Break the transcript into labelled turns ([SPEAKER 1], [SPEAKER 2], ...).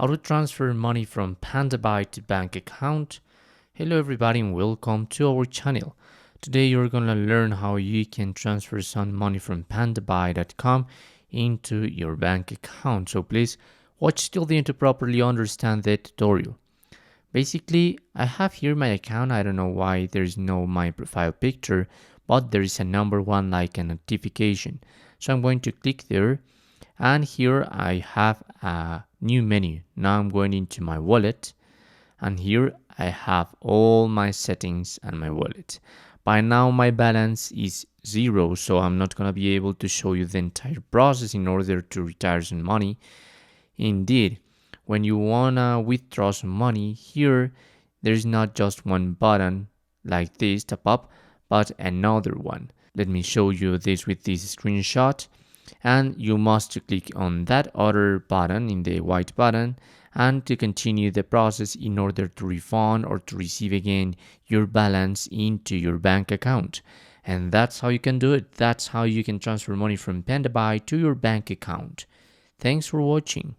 [SPEAKER 1] How to transfer money from Pandabuy to bank account. Hello everybody and welcome to our channel. Today you're gonna learn how you can transfer some money from pandabuy.com into your bank account. So please watch till the end to properly understand the tutorial. Basically, I have here my account. I don't know why there's no my profile picture, but there is a number one like a notification. So I'm going to click there, and here I have a new menu. Now I'm going into my wallet, and here I have all my settings and my wallet. By now my balance is zero, so I'm not gonna be able to show you the entire process in order to retire some money. Indeed, when you wanna withdraw some money, here there's not just one button like this top up, but another one. Let me show you this with this screenshot, and you must click on that other button in the white button and to continue the process in order to refund or to receive again your balance into your bank account. And that's how you can do it. That's how you can transfer money from Pandabuy to your bank account. Thanks for watching.